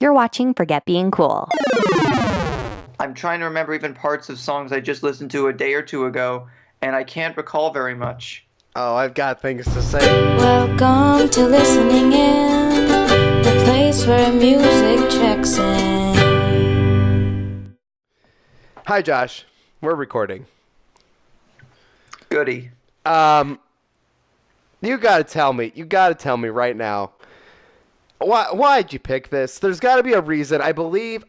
You're watching Forget Being Cool. I'm trying to remember even parts of songs I just listened to a day or two ago, and I can't recall very much. Oh, I've got things to say. Welcome to Listening In, the place where music checks in. Hi, Josh. We're recording. Goody. You gotta tell me right now. Why'd you pick this? There's gotta be a reason. I believe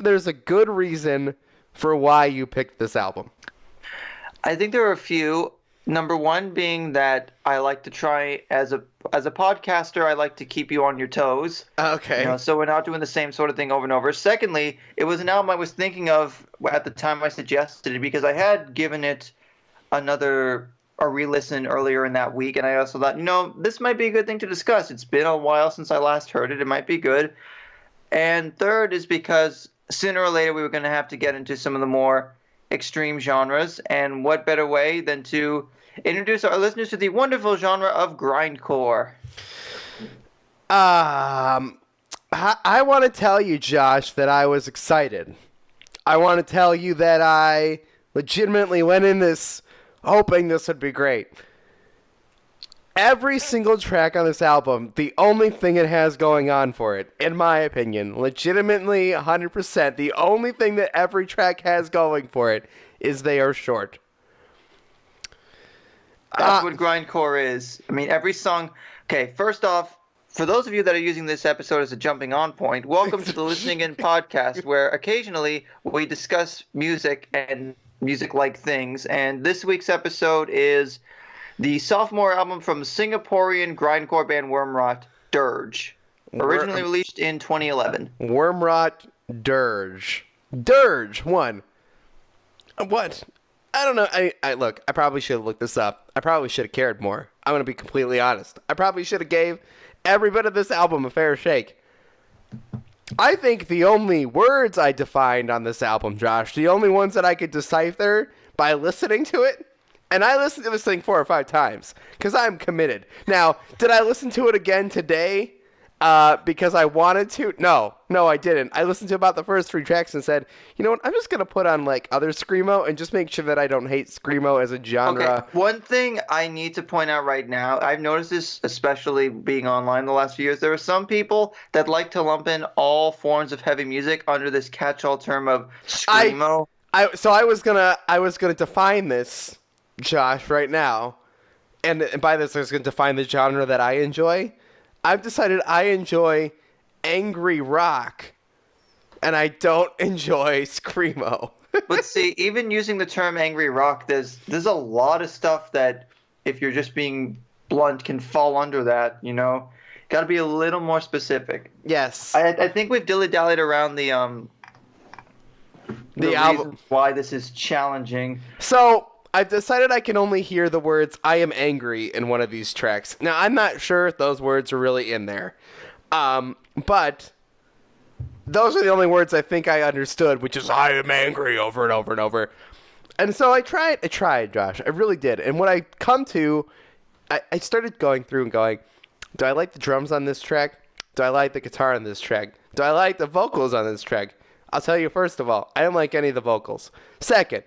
there's a good reason for why you picked this album. I think there are a few. Number one being that I like to try as a podcaster, I like to keep you on your toes. Okay. So we're not doing the same sort of thing over and over. Secondly, it was an album I was thinking of at the time I suggested it because I had given it a re-listen earlier in that week, and I also thought, this might be a good thing to discuss. It's been a while since I last heard it. It might be good. And third is because sooner or later we were going to have to get into some of the more extreme genres, and what better way than to introduce our listeners to the wonderful genre of grindcore. I want to tell you, Josh, that I was excited. I want to tell you that I legitimately went in this hoping this would be great. Every single track on this album, the only thing it has going on for it, in my opinion, legitimately 100%, the only thing that every track has going for it is they are short. That's what grindcore is. I mean, every song... Okay, first off, for those of you that are using this episode as a jumping on point, welcome to the Listening In podcast, where occasionally we discuss music and music-like things. And this week's episode is the sophomore album from Singaporean grindcore band Wormrot, Dirge, originally released in 2011. Wormrot, Dirge. Dirge, one. What? I don't know. Look, I probably should have looked this up. I probably should have cared more. I'm going to be completely honest. I probably should have gave every bit of this album a fair shake. I think the only words I defined on this album, Josh, the only ones that I could decipher by listening to it, and I listened to this thing 4 or 5 times because I'm committed. Now, did I listen to it again today because I wanted to? No, I didn't. I listened to about the first 3 tracks and said, you know what, I'm just going to put on like other Screamo and just make sure that I don't hate Screamo as a genre. Okay, one thing I need to point out right now, I've noticed this especially being online the last few years, there are some people that like to lump in all forms of heavy music under this catch-all term of Screamo. So I was gonna define this, Josh, right now, and by this I was going to define the genre that I enjoy. I've decided I enjoy angry rock, and I don't enjoy Screamo. But see, even using the term angry rock, there's a lot of stuff that, if you're just being blunt, can fall under that, Got to be a little more specific. Yes. I think we've dilly-dallied around the album, why this is challenging. So I've decided I can only hear the words "I am angry" in one of these tracks. Now, I'm not sure if those words are really in there. But those are the only words I think I understood, which is "I am angry" over and over and over. And so I tried, Josh. I really did. And what I come to, I started going through and going, do I like the drums on this track? Do I like the guitar on this track? Do I like the vocals on this track? I'll tell you, first of all, I don't like any of the vocals. Second,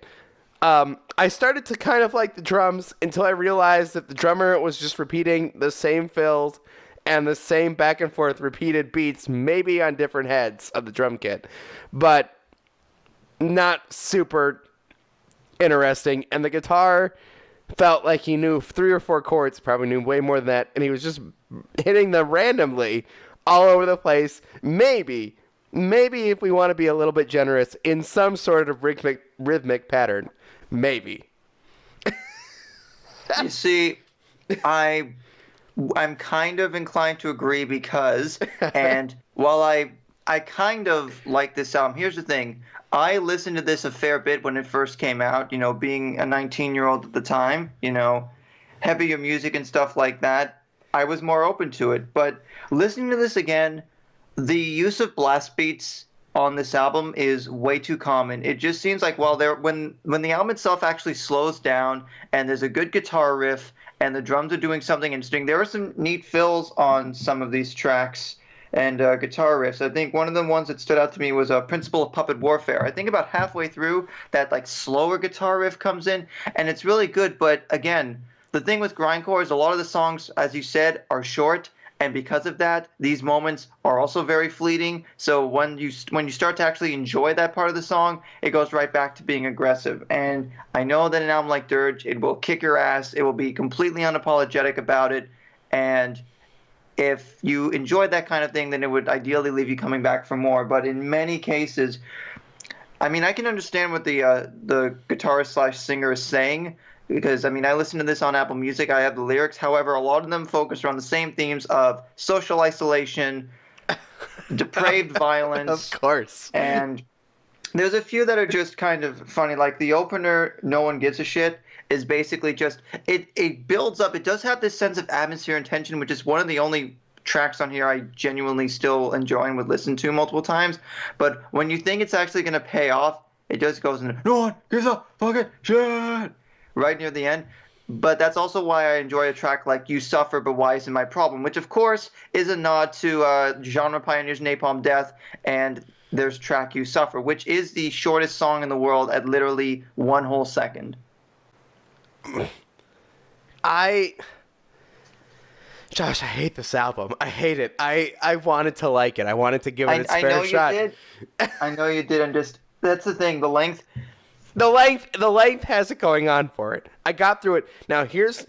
I started to kind of like the drums until I realized that the drummer was just repeating the same fills and the same back and forth repeated beats, maybe on different heads of the drum kit, but not super interesting. And the guitar felt like he knew 3 or 4 chords, probably knew way more than that, and he was just hitting them randomly all over the place. Maybe if we want to be a little bit generous, in some sort of rhythmic pattern. Maybe. You see, I'm kind of inclined to agree because, and while I kind of like this album, here's the thing. I listened to this a fair bit when it first came out, being a 19-year-old at the time, heavier music and stuff like that. I was more open to it. But listening to this again, the use of blast beats on this album is way too common. It just seems like when the album itself actually slows down and there's a good guitar riff and the drums are doing something interesting, there are some neat fills on some of these tracks and guitar riffs. I think one of the ones that stood out to me was Principle of Puppet Warfare. I think about halfway through, that like slower guitar riff comes in, and it's really good. But again, the thing with grindcore is a lot of the songs, as you said, are short. And because of that, these moments are also very fleeting. So when you start to actually enjoy that part of the song, it goes right back to being aggressive. And I know that an album like Dirge, it will kick your ass. It will be completely unapologetic about it. And if you enjoyed that kind of thing, then it would ideally leave you coming back for more. But in many cases, I mean, I can understand what the guitarist / singer is saying. Because, I mean, I listen to this on Apple Music. I have the lyrics. However, a lot of them focus around the same themes of social isolation, depraved violence. Of course. And there's a few that are just kind of funny. Like the opener, No One Gives a Shit, is basically just, it builds up. It does have this sense of atmosphere and tension, which is one of the only tracks on here I genuinely still enjoy and would listen to multiple times. But when you think it's actually going to pay off, it just goes into, no one gives a fucking shit, right near the end. But that's also why I enjoy a track like You Suffer, But Why Isn't My Problem, which of course is a nod to genre pioneers Napalm Death and their track You Suffer, which is the shortest song in the world at literally 1 whole second. Josh, I hate this album. I hate it. I wanted to like it. I wanted to give it its fair shot. You did. I know you did, and just that's the thing, the length. The length has it going on for it. I got through it. Now here's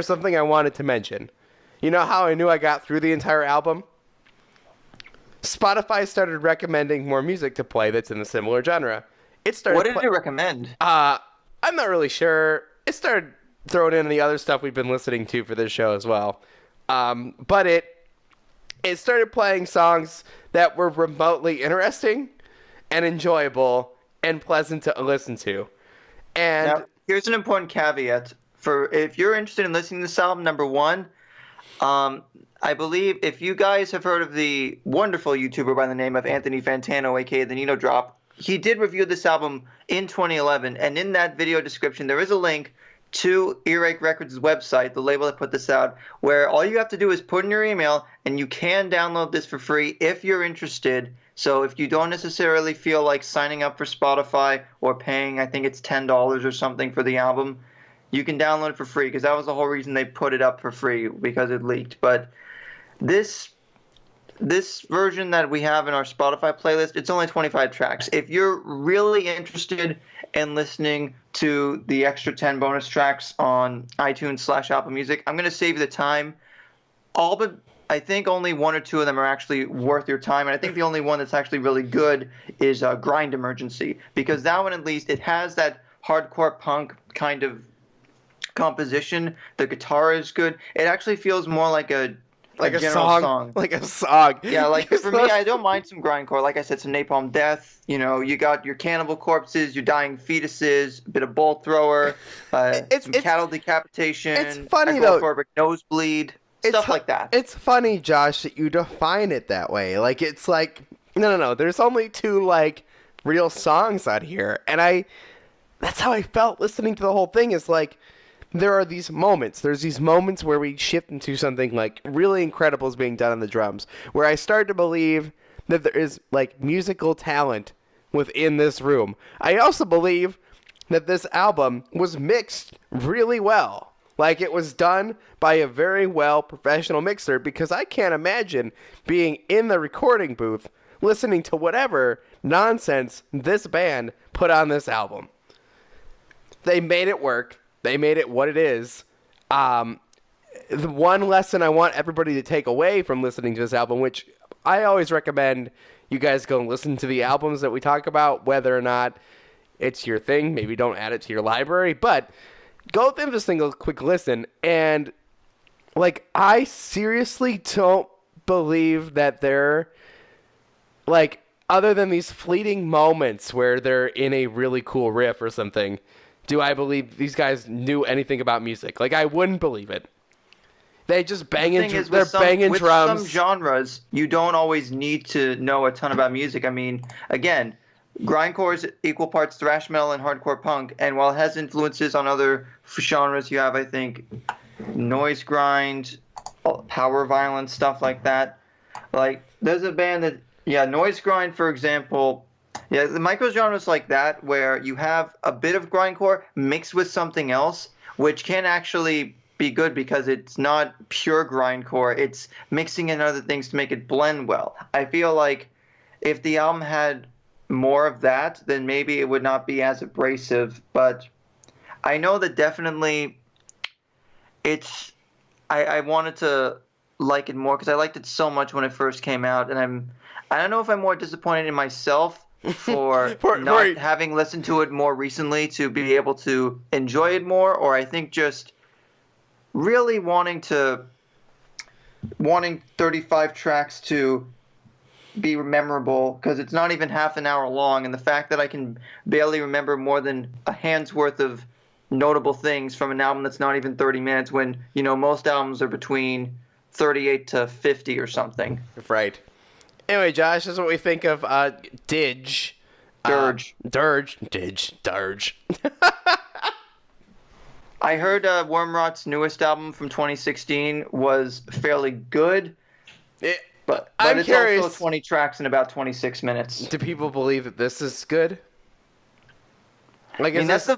something I wanted to mention. You know how I knew I got through the entire album? Spotify started recommending more music to play that's in a similar genre. It started. What did it recommend? I'm not really sure. It started throwing in the other stuff we've been listening to for this show as well. But it started playing songs that were remotely interesting and enjoyable and pleasant to listen to. And now, here's an important caveat. For if you're interested in listening to this album, number one, I believe if you guys have heard of the wonderful YouTuber by the name of Anthony Fantano, aka the Nino Drop, he did review this album in 2011, and in that video description there is a link to Earache Records' website, the label that put this out, where all you have to do is put in your email, and you can download this for free if you're interested. So if you don't necessarily feel like signing up for Spotify or paying, I think it's $10 or something for the album, you can download it for free, because that was the whole reason they put it up for free, because it leaked. But this version that we have in our Spotify playlist, it's only 25 tracks. If you're really interested in listening to the extra 10 bonus tracks on iTunes / Apple Music, I'm going to save you the time. All but I think only 1 or 2 of them are actually worth your time, and I think the only one that's actually really good is Grind Emergency, because that one, at least, it has that hardcore punk kind of composition. The guitar is good. It actually feels more like a general song. Like a song. Yeah, like for me, I don't mind some grindcore. Like I said, some Napalm Death. You know, you got your Cannibal Corpses, your Dying Fetuses, a bit of Bolt Thrower, some Cattle Decapitation. It's funny though. Nosebleed. Stuff like that. It's funny, Josh, that you define it that way. Like, it's like, no. There's only 2, like, real songs out here. And that's how I felt listening to the whole thing, is like, there are these moments. There's these moments where we shift into something, like, really incredible is being done on the drums, where I start to believe that there is, like, musical talent within this room. I also believe that this album was mixed really well. Like, it was done by a very well professional mixer, because I can't imagine being in the recording booth listening to whatever nonsense this band put on this album. They made it work. They made it what it is. The one lesson I want everybody to take away from listening to this album, which I always recommend you guys go and listen to the albums that we talk about, whether or not it's your thing. Maybe don't add it to your library, but go give this thing a quick listen, and, like, I seriously don't believe that they're, like, other than these fleeting moments where they're in a really cool riff or something, do I believe these guys knew anything about music. Like, I wouldn't believe it. They just banging drums. With some genres, you don't always need to know a ton about music. I mean, again, grindcore is equal parts thrash metal and hardcore punk, and while it has influences on other genres, you have, I think, noise grind, power violence, stuff like that. Like, there's a band that, Noise Grind, for example. Yeah, the microgenres like that, where you have a bit of grindcore mixed with something else, which can actually be good because it's not pure grindcore. It's mixing in other things to make it blend well. I feel like if the album had more of that, then maybe it would not be as abrasive. But I know that definitely I wanted to like it more because I liked it so much when it first came out, and I don't know if I'm more disappointed in myself for not having listened to it more recently to be able to enjoy it more, or I think just really wanting 35 tracks to be memorable, because it's not even half an hour long, and the fact that I can barely remember more than a hand's worth of notable things from an album that's not even 30 minutes when, most albums are between 38 to 50 or something. Right. Anyway, Josh, this is what we think of Dirge. Dirge. I heard Wormrot's newest album from 2016 was fairly good, but I'm it's curious, also 20 tracks in about 26 minutes. Do people believe that this is good? Like, that's a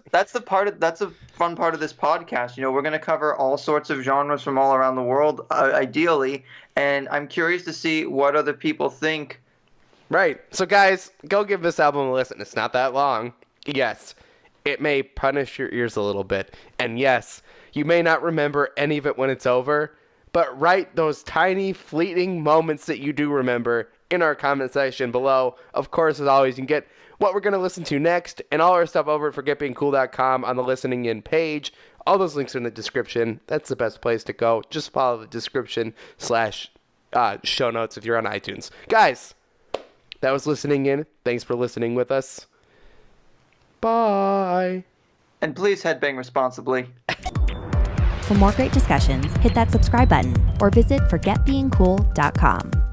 fun part of this podcast. We're going to cover all sorts of genres from all around the world, ideally, and I'm curious to see what other people think. Right. So, guys, go give this album a listen. It's not that long. Yes, it may punish your ears a little bit, and yes, you may not remember any of it when it's over, but write those tiny, fleeting moments that you do remember in our comment section below. Of course, as always, you can get what we're going to listen to next and all our stuff over at forgetbeingcool.com on the listening in page. All those links are in the description. That's the best place to go. Just follow the description / show notes if you're on iTunes. Guys, that was listening in. Thanks for listening with us. Bye. And please headbang responsibly. For more great discussions, hit that subscribe button or visit forgetbeingcool.com.